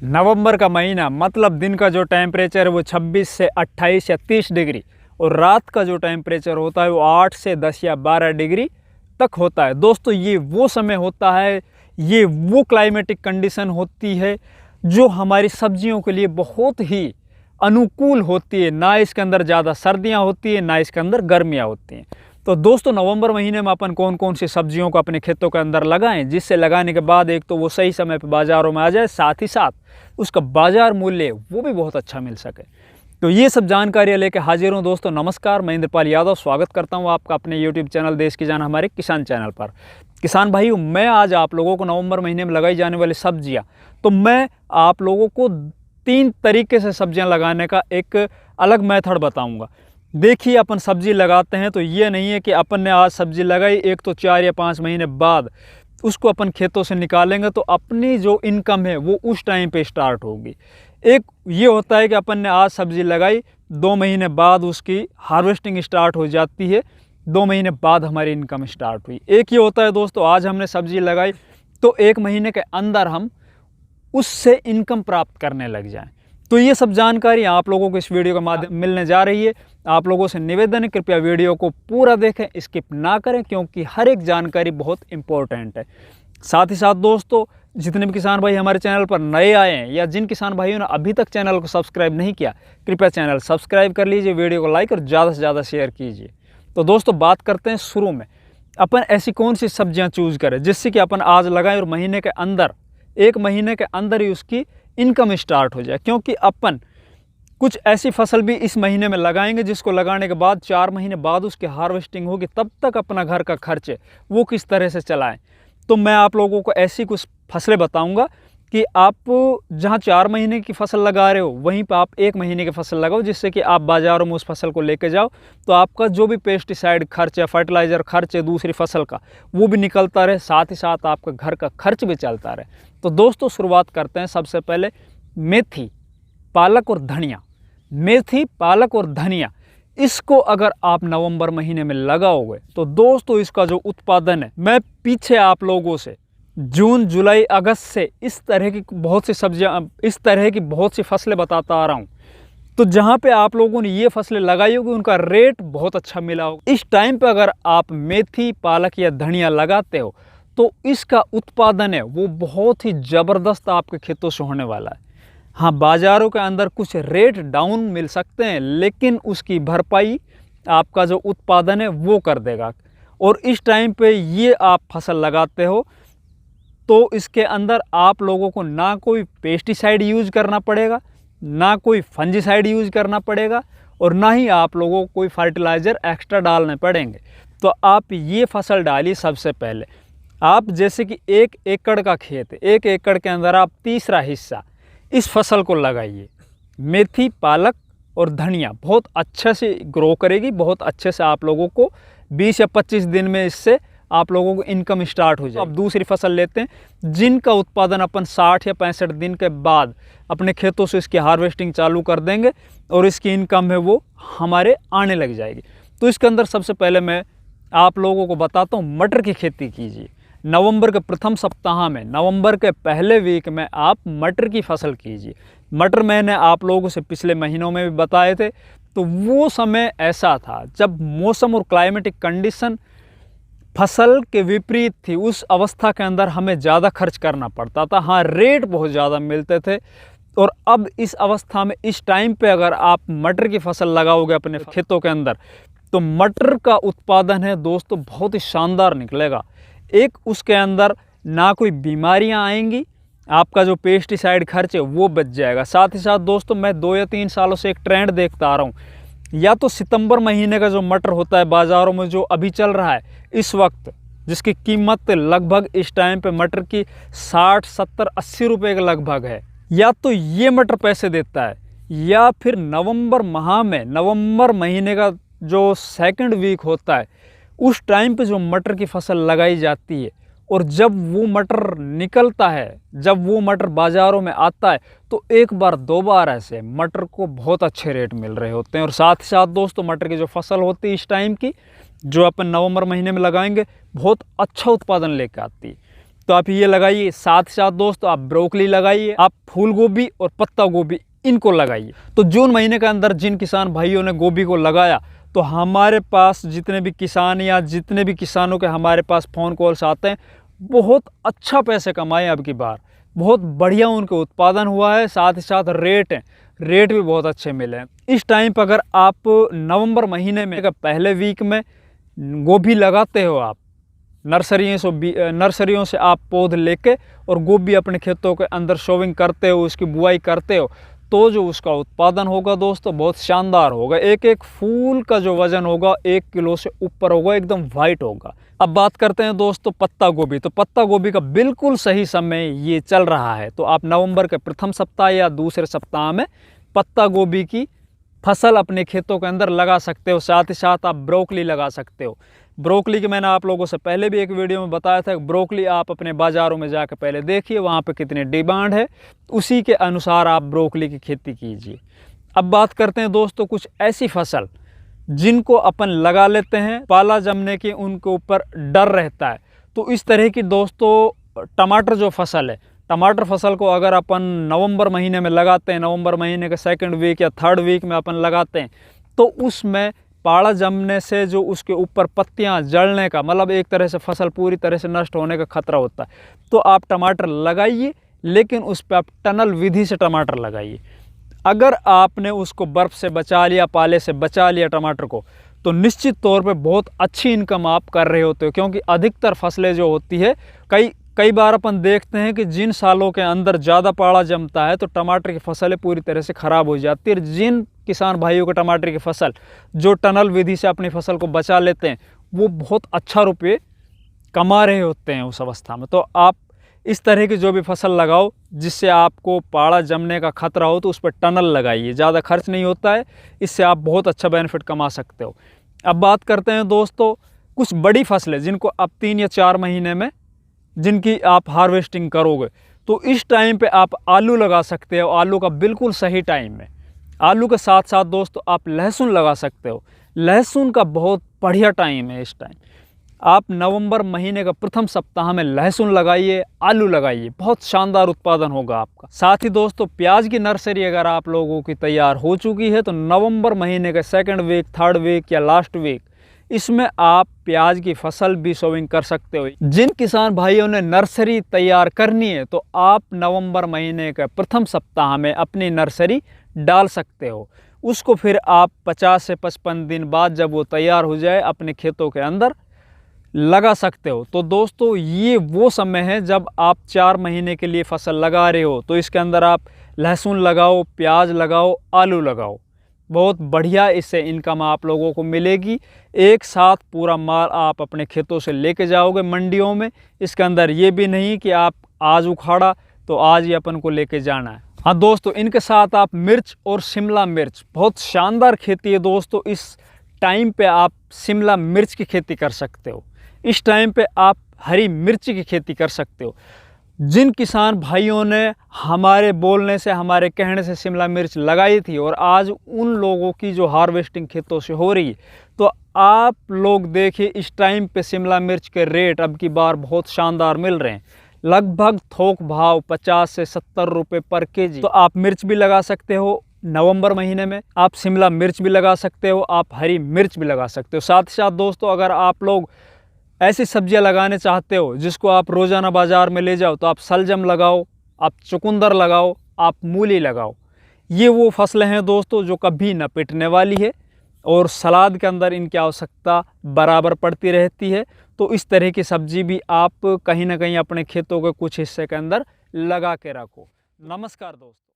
नवंबर का महीना मतलब दिन का जो टेम्परेचर है वो 26 से 28 या 30 डिग्री और रात का जो टेम्परेचर होता है वो 8 से 10 या 12 डिग्री तक होता है। दोस्तों ये वो समय होता है, ये वो क्लाइमेटिक कंडीशन होती है जो हमारी सब्जियों के लिए बहुत ही अनुकूल होती है। ना इसके अंदर ज़्यादा सर्दियाँ होती है, ना इसके अंदर गर्मियाँ होती हैं। तो दोस्तों नवंबर महीने में अपन कौन कौन सी सब्जियों को अपने खेतों के अंदर लगाएं, जिससे लगाने के बाद एक तो वो सही समय पर बाज़ारों में आ जाए, साथ ही साथ उसका बाज़ार मूल्य वो भी बहुत अच्छा मिल सके। तो ये सब जानकारी लेके हाजिर हूँ। दोस्तों नमस्कार, मैं इंद्रपाल यादव स्वागत करता हूँ आपका अपने यूट्यूब चैनल देश की जान हमारे किसान चैनल पर। किसान भाइयों, मैं आज आप लोगों को नवंबर महीने में लगाई जाने वाली सब्जियाँ, तो मैं आप लोगों को 3 तरीके से सब्जियाँ लगाने का एक अलग मेथड बताऊँगा। देखिए, अपन सब्जी लगाते हैं तो ये नहीं है कि अपन ने आज सब्जी लगाई, एक तो 4 या 5 महीने बाद उसको अपन खेतों से निकालेंगे तो अपनी जो इनकम है वो उस टाइम पे स्टार्ट होगी। एक ये होता है कि अपन ने आज सब्ज़ी लगाई, 2 महीने बाद उसकी हार्वेस्टिंग स्टार्ट हो जाती है, 2 महीने बाद हमारी इनकम स्टार्ट हुई। एक ये होता है दोस्तों, आज हमने सब्ज़ी लगाई तो 1 महीने के अंदर हम उससे इनकम प्राप्त करने लग जाएं। तो ये सब जानकारी आप लोगों को इस वीडियो के माध्यम मिलने जा रही है। आप लोगों से निवेदन है, कृपया वीडियो को पूरा देखें, स्किप ना करें, क्योंकि हर एक जानकारी बहुत इम्पोर्टेंट है। साथ ही साथ दोस्तों, जितने भी किसान भाई हमारे चैनल पर नए आए हैं या जिन किसान भाइयों ने अभी तक चैनल को सब्सक्राइब नहीं किया, कृपया चैनल सब्सक्राइब कर लीजिए, वीडियो को लाइक और ज़्यादा से ज़्यादा शेयर कीजिए। तो दोस्तों बात करते हैं शुरू में, अपन ऐसी कौन सी सब्जियां चूज़ करें जिससे कि अपन आज लगाएं और महीने के अंदर, 1 महीने के अंदर ही उसकी इनकम स्टार्ट हो जाए। क्योंकि अपन कुछ ऐसी फसल भी इस महीने में लगाएंगे जिसको लगाने के बाद 4 महीने बाद उसकी हार्वेस्टिंग होगी, तब तक अपना घर का खर्च है वो किस तरह से चलाएं। तो मैं आप लोगों को ऐसी कुछ फसलें बताऊंगा कि आप जहां 4 महीने की फसल लगा रहे हो वहीं पर आप 1 महीने की फसल लगाओ, जिससे कि आप बाज़ारों में उस फसल को लेके जाओ तो आपका जो भी पेस्टिसाइड खर्च या फर्टिलाइज़र खर्च है दूसरी फसल का, वो भी निकलता रहे, साथ ही साथ आपका घर का खर्च भी चलता रहे। तो दोस्तों शुरुआत करते हैं सबसे पहले मेथी, पालक और धनिया। मेथी, पालक और धनिया, इसको अगर आप नवंबर महीने में लगाओगे तो दोस्तों इसका जो उत्पादन है, मैं पीछे आप लोगों से जून जुलाई अगस्त से इस तरह की बहुत सी सब्जियां, इस तरह की बहुत सी फसलें बताता आ रहा हूं। तो जहां पे आप लोगों ने ये फसलें लगाई होगी उनका रेट बहुत अच्छा मिला होगा। इस टाइम पे अगर आप मेथी, पालक या धनिया लगाते हो तो इसका उत्पादन है वो बहुत ही ज़बरदस्त आपके खेतों से होने वाला है। हाँ, बाज़ारों के अंदर कुछ रेट डाउन मिल सकते हैं, लेकिन उसकी भरपाई आपका जो उत्पादन है वो कर देगा। और इस टाइम पे ये आप फसल लगाते हो तो इसके अंदर आप लोगों को ना कोई पेस्टिसाइड यूज़ करना पड़ेगा, ना कोई फंजीसाइड यूज़ करना पड़ेगा, और ना ही आप लोगों को कोई फर्टिलाइज़र एक्स्ट्रा डालने पड़ेंगे। तो आप ये फसल डालिए। सबसे पहले आप जैसे कि 1 एकड़ का खेत है, 1 एकड़ के अंदर आप तीसरा हिस्सा इस फसल को लगाइए। मेथी, पालक और धनिया बहुत अच्छे से ग्रो करेगी, बहुत अच्छे से आप लोगों को 20 या 25 दिन में इससे आप लोगों को इनकम स्टार्ट हो जाए। अब दूसरी फसल लेते हैं जिनका उत्पादन अपन 60 या 65 दिन के बाद अपने खेतों से इसकी हार्वेस्टिंग चालू कर देंगे और इसकी इनकम है वो हमारे आने लग जाएगी। तो इसके अंदर सबसे पहले मैं आप लोगों को बताता हूँ, मटर की खेती कीजिए। नवंबर के प्रथम सप्ताह में, नवंबर के पहले वीक में आप मटर की फसल कीजिए। मटर मैंने आप लोगों से पिछले महीनों में भी बताए थे। तो वो समय ऐसा था जब मौसम और क्लाइमेटिक कंडीशन फसल के विपरीत थी। उस अवस्था के अंदर हमें ज़्यादा खर्च करना पड़ता था। हाँ, रेट बहुत ज़्यादा मिलते थे। और अब इस अवस्था में, इस टाइम पे अगर आप मटर की फसल लगाओगे अपने खेतों के अंदर तो मटर का उत्पादन है दोस्तों बहुत ही शानदार निकलेगा। एक, उसके अंदर ना कोई बीमारियां आएंगी, आपका जो पेस्टिसाइड खर्च है वो बच जाएगा। साथ ही साथ दोस्तों मैं 2 या 3 सालों से एक ट्रेंड देखता आ रहा हूँ, या तो सितंबर महीने का जो मटर होता है बाज़ारों में जो अभी चल रहा है इस वक्त, जिसकी कीमत लगभग इस टाइम पे मटर की 60, 70, 80 रुपये के लगभग है, या तो ये मटर पैसे देता है, या फिर नवंबर माह में, नवंबर महीने का जो 2nd वीक होता है उस टाइम पे जो मटर की फसल लगाई जाती है, और जब वो मटर निकलता है, जब वो मटर बाज़ारों में आता है तो 1 बार 2 बार ऐसे मटर को बहुत अच्छे रेट मिल रहे होते हैं। और साथ ही साथ दोस्तों मटर की जो फसल होती है इस टाइम की, जो अपन नवंबर महीने में लगाएंगे, बहुत अच्छा उत्पादन लेकर आती है। तो आप ये लगाइए। साथ ही साथ दोस्तों आप ब्रोकली लगाइए, आप फूल गोभी और पत्ता गोभी इनको लगाइए। तो जून महीने के अंदर जिन किसान भाइयों ने गोभी को लगाया, तो हमारे पास जितने भी किसान या जितने भी किसानों के हमारे पास फ़ोन कॉल्स आते हैं, बहुत अच्छा पैसे कमाए अब की बार, बहुत बढ़िया उनके उत्पादन हुआ है। साथ ही साथ रेट भी बहुत अच्छे मिले हैं। इस टाइम पर अगर आप नवंबर महीने में पहले वीक में गोभी लगाते हो, आप नर्सरियों से आप पौध लेके और गोभी अपने खेतों के अंदर शोविंग करते हो, उसकी बुआई करते हो, तो जो उसका उत्पादन होगा दोस्तों बहुत शानदार होगा। एक एक फूल का जो वज़न होगा 1 किलो से ऊपर होगा, एकदम वाइट होगा। अब बात करते हैं दोस्तों पत्ता गोभी। तो पत्ता गोभी का बिल्कुल सही समय ये चल रहा है। तो आप नवंबर के प्रथम सप्ताह या दूसरे सप्ताह में पत्ता गोभी की फसल अपने खेतों के अंदर लगा सकते हो। साथ ही साथ आप ब्रोकली लगा सकते हो। ब्रोकली की मैंने आप लोगों से पहले भी एक वीडियो में बताया था। ब्रोकली आप अपने बाज़ारों में जाकर पहले देखिए वहाँ पे कितनी डिमांड है, उसी के अनुसार आप ब्रोकली की खेती कीजिए। अब बात करते हैं दोस्तों कुछ ऐसी फसल जिनको अपन लगा लेते हैं, पाला जमने की उनके ऊपर डर रहता है। तो इस तरह की दोस्तों टमाटर जो फसल है, टमाटर फसल को अगर अपन नवंबर महीने में लगाते हैं, नवंबर महीने के 2nd वीक या 3rd वीक में अपन लगाते हैं, तो उसमें पाड़ा जमने से जो उसके ऊपर पत्तियां जलने का, मतलब एक तरह से फसल पूरी तरह से नष्ट होने का खतरा होता है। तो आप टमाटर लगाइए, लेकिन उस पर आप टनल विधि से टमाटर लगाइए। अगर आपने उसको बर्फ़ से बचा लिया, पाले से बचा लिया टमाटर को, तो निश्चित तौर पे बहुत अच्छी इनकम आप कर रहे होते हो। क्योंकि अधिकतर फसलें जो होती है, कई बार अपन देखते हैं कि जिन सालों के अंदर ज़्यादा पाड़ा जमता है तो टमाटर की फसलें पूरी तरह से ख़राब हो जाती है। जिन किसान भाइयों को टमाटर की फसल जो टनल विधि से अपनी फसल को बचा लेते हैं, वो बहुत अच्छा रुपये कमा रहे होते हैं उस अवस्था में। तो आप इस तरह की जो भी फसल लगाओ जिससे आपको पाड़ा जमने का खतरा हो, तो उस पर टनल लगाइए। ज़्यादा खर्च नहीं होता है, इससे आप बहुत अच्छा बेनिफिट कमा सकते हो। अब बात करते हैं दोस्तों कुछ बड़ी फसलें जिनको आप 3 या 4 महीने में जिनकी आप हार्वेस्टिंग करोगे। तो इस टाइम पे आप आलू लगा सकते हो। आलू का बिल्कुल सही टाइम है। आलू के साथ साथ दोस्तों आप लहसुन लगा सकते हो। लहसुन का बहुत बढ़िया टाइम है इस टाइम। आप नवंबर महीने का प्रथम सप्ताह में लहसुन लगाइए, आलू लगाइए, बहुत शानदार उत्पादन होगा आपका। साथ ही दोस्तों प्याज की नर्सरी अगर आप लोगों की तैयार हो चुकी है, तो नवंबर महीने के 2nd वीक, 3rd वीक या लास्ट वीक, इसमें आप प्याज की फसल भी सोविंग कर सकते हो। जिन किसान भाइयों ने नर्सरी तैयार करनी है, तो आप नवंबर महीने के प्रथम सप्ताह में अपनी नर्सरी डाल सकते हो। उसको फिर आप 50 से 55 दिन बाद जब वो तैयार हो जाए अपने खेतों के अंदर लगा सकते हो। तो दोस्तों ये वो समय है जब आप 4 महीने के लिए फसल लगा रहे हो, तो इसके अंदर आप लहसुन लगाओ, प्याज लगाओ, आलू लगाओ। बहुत बढ़िया इससे इनकम आप लोगों को मिलेगी। एक साथ पूरा माल आप अपने खेतों से लेके जाओगे मंडियों में। इसके अंदर ये भी नहीं कि आप आज उखाड़ा तो आज ही अपन को लेके जाना है। हाँ दोस्तों, इनके साथ आप मिर्च और शिमला मिर्च, बहुत शानदार खेती है दोस्तों। इस टाइम पे आप शिमला मिर्च की खेती कर सकते हो। इस टाइम पे आप हरी मिर्च की खेती कर सकते हो। जिन किसान भाइयों ने हमारे बोलने से, हमारे कहने से शिमला मिर्च लगाई थी और आज उन लोगों की जो हार्वेस्टिंग खेतों से हो रही है, तो आप लोग देखिए इस टाइम पे शिमला मिर्च के रेट अब की बार बहुत शानदार मिल रहे हैं। लगभग थोक भाव 50 से 70 रुपये पर केजी। तो आप मिर्च भी लगा सकते हो नवंबर महीने में, आप शिमला मिर्च भी लगा सकते हो, आप हरी मिर्च भी लगा सकते हो। साथ ही साथ दोस्तों अगर आप लोग ऐसी सब्जियां लगाने चाहते हो जिसको आप रोज़ाना बाज़ार में ले जाओ, तो आप सलजम लगाओ, आप चुकंदर लगाओ, आप मूली लगाओ। ये वो फसलें हैं दोस्तों जो कभी न पिटने वाली है और सलाद के अंदर इनकी आवश्यकता बराबर पड़ती रहती है। तो इस तरह की सब्जी भी आप कहीं ना कहीं अपने खेतों के कुछ हिस्से के अंदर लगा के रखो। नमस्कार दोस्तों।